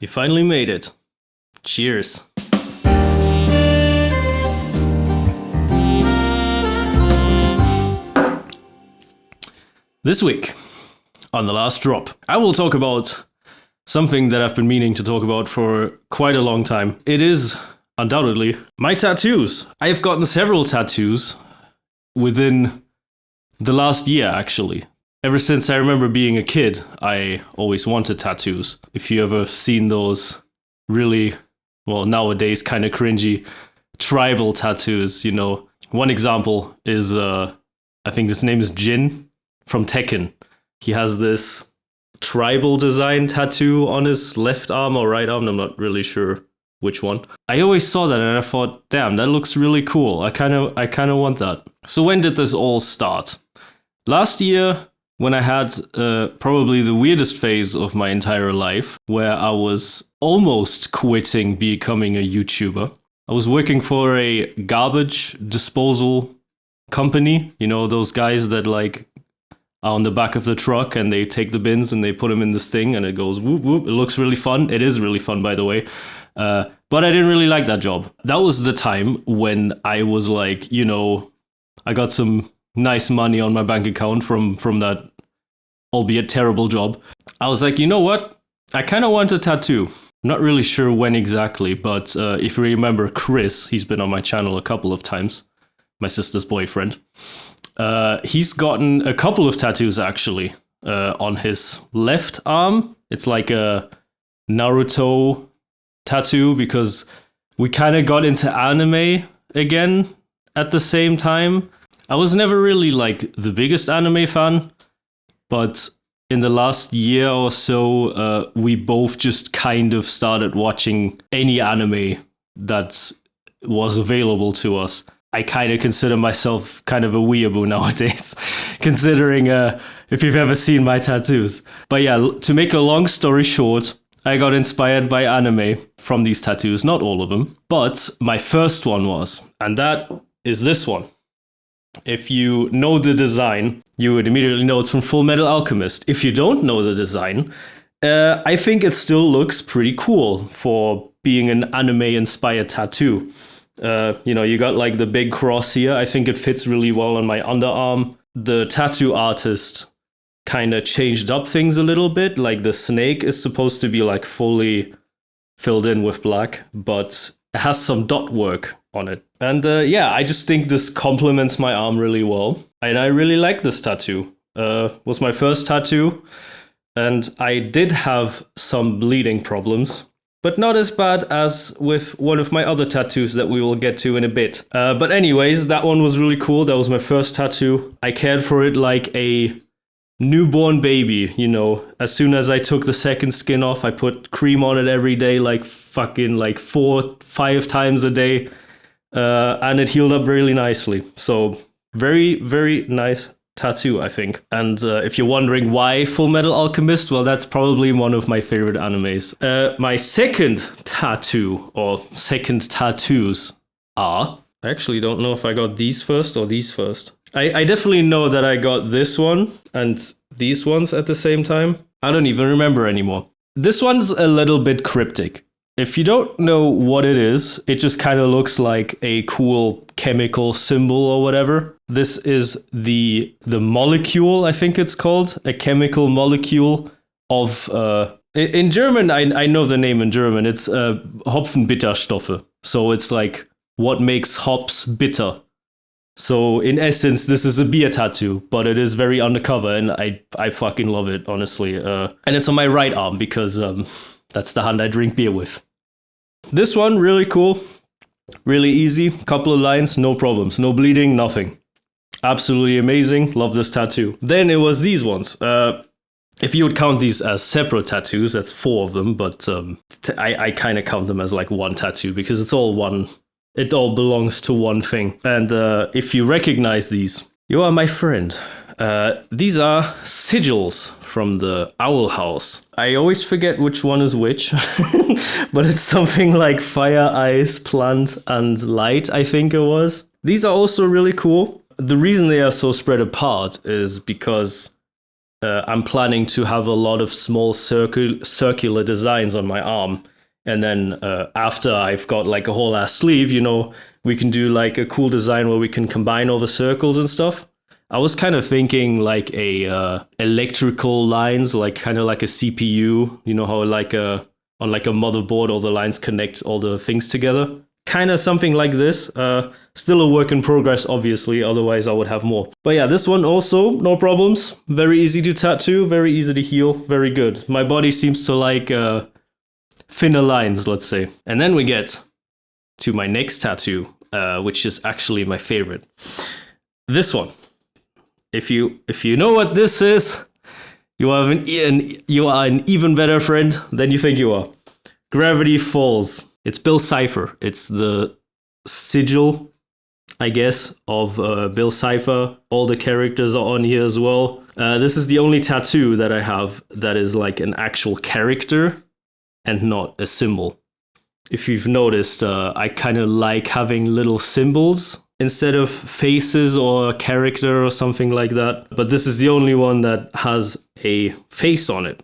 You finally made it. Cheers. This week, on The Last Drop, I will talk about something that I've been meaning to talk about for quite a long time. It is, undoubtedly, my tattoos. I have gotten several tattoos within the last year, actually. Ever since I remember being a kid, I always wanted tattoos. If you ever seen those really, well, nowadays kind of cringy tribal tattoos, you know. One example is, I think his name is Jin from Tekken. He has this tribal design tattoo on his left arm or right arm. I'm not really sure which one. I always saw that and I thought, damn, that looks really cool. I kind of want that. So when did this all start? Last year, when I had probably the weirdest phase of my entire life, where I was almost quitting becoming a YouTuber. I was working for a garbage disposal company. You know, those guys that like are on the back of the truck and they take the bins and they put them in this thing and it goes whoop whoop. It looks really fun. It is really fun, by the way. But I didn't really like that job. That was the time when I was like, you know, I got some nice money on my bank account from that, albeit terrible job. I was like, you know what? I kind of want a tattoo. I'm not really sure when exactly, but if you remember Chris, he's been on my channel a couple of times, my sister's boyfriend. He's gotten a couple of tattoos, actually, on his left arm. It's like a Naruto tattoo because we kind of got into anime again at the same time. I was never really like the biggest anime fan, but in the last year or so, we both just kind of started watching any anime that was available to us. I kind of consider myself kind of a weeaboo nowadays, considering if you've ever seen my tattoos. But yeah, to make a long story short, I got inspired by anime from these tattoos, not all of them, but my first one was, and that is this one. If you know the design, you would immediately know it's from Fullmetal Alchemist. If you don't know the design, I think it still looks pretty cool for being an anime-inspired tattoo. You know, you got like the big cross here. I think it fits really well on my underarm. The tattoo artist kind of changed up things a little bit. Like the snake is supposed to be like fully filled in with black, but it has some dot work on it. And yeah, I just think this complements my arm really well. And I really like this tattoo. Was my first tattoo. And I did have some bleeding problems, but not as bad as with one of my other tattoos that we will get to in a bit. But anyways, that one was really cool. That was my first tattoo. I cared for it like a newborn baby, you know. As soon as I took the second skin off, I put cream on it every day, like fucking like 4-5 times a day. And it healed up really nicely. So very, very nice tattoo, I think. And if you're wondering why Fullmetal Alchemist, well, that's probably one of my favorite animes. My second tattoo, or second tattoos, are... I actually don't know if I got these first or these first. I definitely know that I got this one and these ones at the same time. I don't even remember anymore. This one's a little bit cryptic. If you don't know what it is, it just kind of looks like a cool chemical symbol or whatever. This is the molecule, I think it's called, a chemical molecule of, in German, I know the name in German, it's Hopfenbitterstoffe. So it's like what makes hops bitter. So in essence, this is a beer tattoo, but it is very undercover and I fucking love it, honestly. And it's on my right arm because that's the hand I drink beer with. This one, really cool, really easy, couple of lines, no problems, no bleeding, nothing. Absolutely amazing, love this tattoo. Then it was these ones. If you would count these as separate tattoos, that's 4 of them, but I kind of count them as like one tattoo because it's all one. It all belongs to one thing. And if you recognize these, you are my friend. These are sigils from the Owl House. I always forget which one is which, but it's something like fire, ice, plant, and light, I think it was. These are also really cool. The reason they are so spread apart is because I'm planning to have a lot of small circular designs on my arm. And then after I've got like a whole ass sleeve, we can do like a cool design where we can combine all the circles and stuff. I was kind of thinking like a electrical lines, like kind of like a CPU, how like on like a motherboard, all the lines connect all the things together. Kind of something like this. Still a work in progress, obviously, otherwise I would have more. But yeah, this one also, no problems. Very easy to tattoo, very easy to heal, very good. My body seems to like thinner lines, let's say. And then we get to my next tattoo, which is actually my favorite. This one. If you know what this is, you are an even better friend than you think you are. Gravity Falls. It's Bill Cipher. It's the sigil, I guess, of Bill Cipher. All the characters are on here as well. This is the only tattoo that I have that is like an actual character and not a symbol. If you've noticed, I kind of like having little symbols instead of faces or a character or something like that. But this is the only one that has a face on it.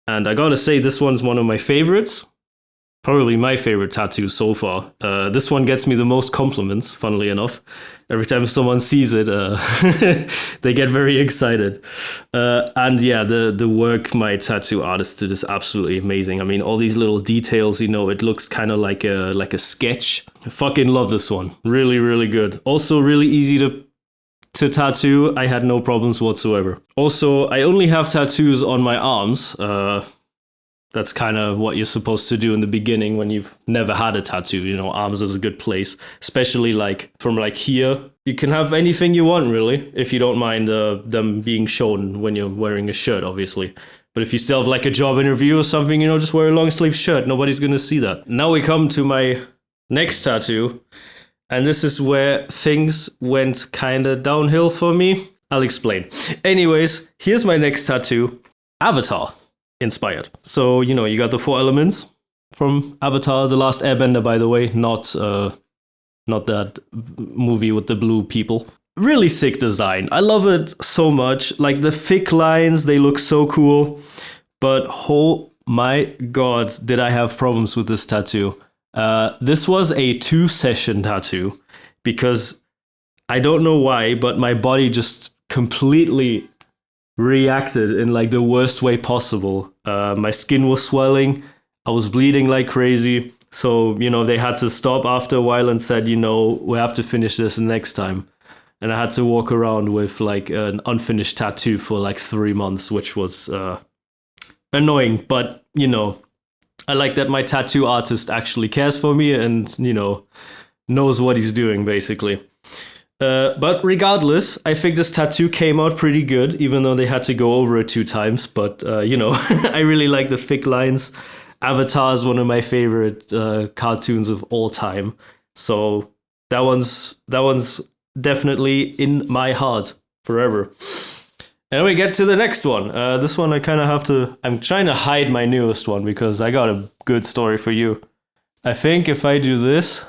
And I gotta say, this one's one of my favorites. Probably my favorite tattoo so far. This one gets me the most compliments, funnily enough. Every time someone sees it, they get very excited. And yeah, the work my tattoo artist did is absolutely amazing. I mean, all these little details, it looks kind of like a sketch. I fucking love this one. Really, really good. Also really easy to tattoo. I had no problems whatsoever. Also, I only have tattoos on my arms. That's kind of what you're supposed to do in the beginning when you've never had a tattoo. Arms is a good place, especially like from like here. You can have anything you want, really, if you don't mind them being shown when you're wearing a shirt, obviously. But if you still have like a job interview or something, just wear a long sleeve shirt. Nobody's going to see that. Now we come to my next tattoo. And this is where things went kind of downhill for me. I'll explain. Anyways, here's my next tattoo. Avatar inspired. So, you got the 4 elements from Avatar, The Last Airbender, by the way, not that movie with the blue people. Really sick design. I love it so much. Like the thick lines, they look so cool. But oh my god, did I have problems with this tattoo. This was a 2-session tattoo because I don't know why, but my body just completely reacted in like the worst way possible. My skin was swelling. I was bleeding like crazy. So, they had to stop after a while and said, we have to finish this next time. And I had to walk around with like an unfinished tattoo for like 3 months, which was annoying. But, I like that my tattoo artist actually cares for me and, knows what he's doing, basically. But regardless, I think this tattoo came out pretty good, even though they had to go over it 2 times. But, I really like the thick lines. Avatar is one of my favorite cartoons of all time. So that one's definitely in my heart forever. And we get to the next one. This one I'm trying to hide my newest one because I got a good story for you. I think if I do this,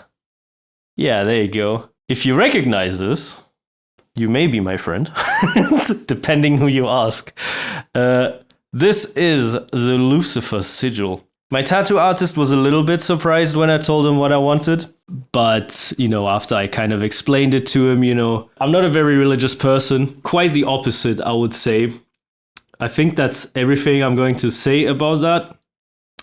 yeah, there you go. If you recognize this, you may be my friend, depending who you ask. This is the Lucifer sigil. My tattoo artist was a little bit surprised when I told him what I wanted. But, after I kind of explained it to him, I'm not a very religious person. Quite the opposite, I would say. I think that's everything I'm going to say about that.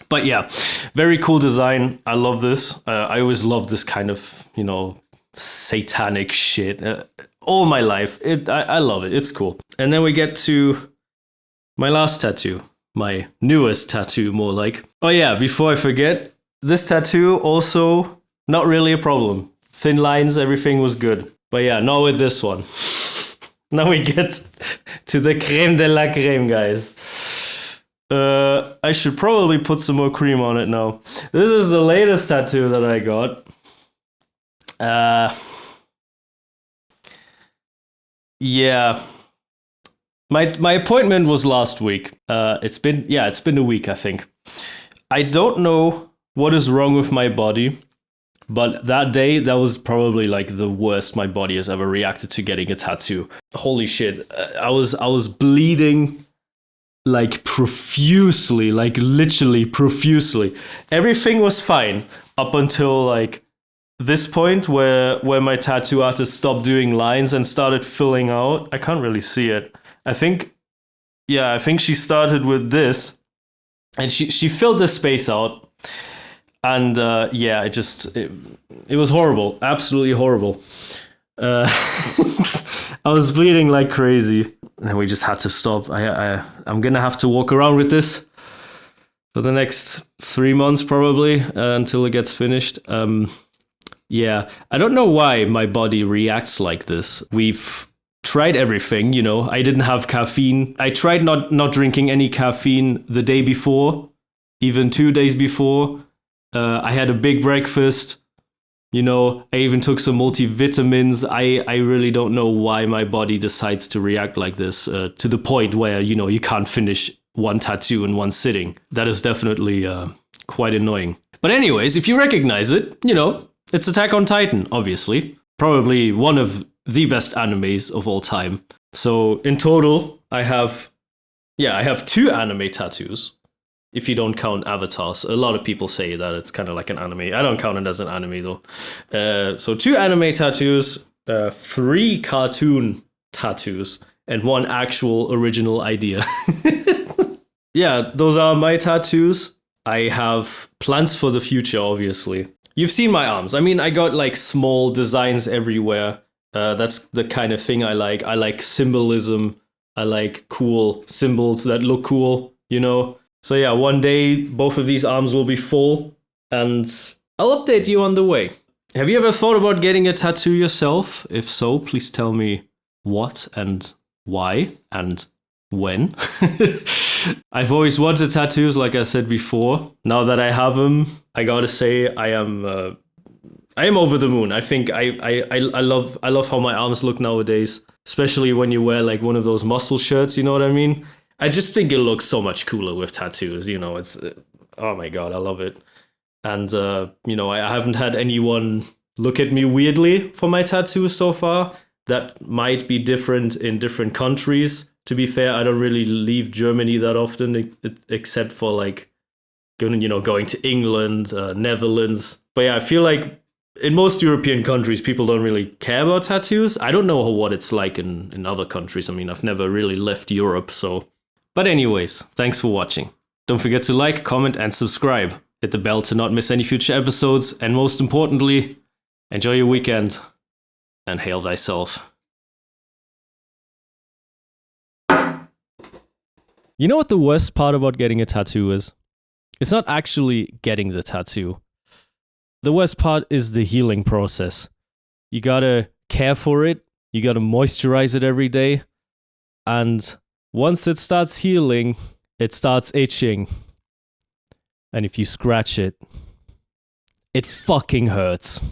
But yeah, very cool design. I love this. I always love this kind of, satanic shit. All my life. I love it. It's cool. And then we get to my last tattoo. My newest tattoo, more like. Oh yeah, before I forget, this tattoo also not really a problem. Thin lines, everything was good. But yeah, not with this one. Now we get to the creme de la creme, guys. I should probably put some more cream on it now. This is the latest tattoo that I got. Yeah. My appointment was last week. It's been a week, I think. I don't know what is wrong with my body, but that day, that was probably like the worst my body has ever reacted to getting a tattoo. Holy shit. I was bleeding like profusely, like literally profusely. Everything was fine up until like this point where my tattoo artist stopped doing lines and started filling out. I can't really see it. I think she started with this, and she filled the space out, and it was horrible, absolutely horrible. I was bleeding like crazy, and we just had to stop. I'm gonna have to walk around with this for the next 3 months probably, until it gets finished. Yeah, I don't know why my body reacts like this. We've tried everything, you know. I didn't have caffeine. I tried not drinking any caffeine the day before, even 2 days before. I had a big breakfast. You know, I even took some multivitamins. I really don't know why my body decides to react like this, to the point where, you know, you can't finish one tattoo in one sitting. That is definitely quite annoying. But anyways, if you recognize it, you know, it's Attack on Titan, obviously. Probably one of the best animes of all time. So in total, I have 2 anime tattoos. If you don't count avatars. A lot of people say that it's kind of like an anime. I don't count it as an anime though. So 2 anime tattoos, 3 cartoon tattoos, and 1 actual original idea. Yeah, those are my tattoos. I have plans for the future, obviously. You've seen my arms. I mean, I got like small designs everywhere. That's the kind of thing I like. I like symbolism. I like cool symbols that look cool, you know? So yeah, one day both of these arms will be full, and I'll update you on the way. Have you ever thought about getting a tattoo yourself? If so, please tell me what and why and when. I've always wanted tattoos, like I said before. Now that I have them, I gotta say I am over the moon. I think I love how my arms look nowadays, especially when you wear like one of those muscle shirts. You know what I mean? I just think it looks so much cooler with tattoos, you know, it's, oh my god, I love it. And, you know, I haven't had anyone look at me weirdly for my tattoos so far. That might be different in different countries. To be fair, I don't really leave Germany that often, except for like, going to England, Netherlands. But yeah, I feel like in most European countries, people don't really care about tattoos. I don't know what it's like in other countries. I mean, I've never really left Europe, so... But anyways, thanks for watching. Don't forget to like, comment, and subscribe. Hit the bell to not miss any future episodes. And most importantly, enjoy your weekend and hail thyself. You know what the worst part about getting a tattoo is? It's not actually getting the tattoo. The worst part is the healing process. You gotta care for it. You gotta moisturize it every day. And once it starts healing, it starts itching. And if you scratch it, it fucking hurts.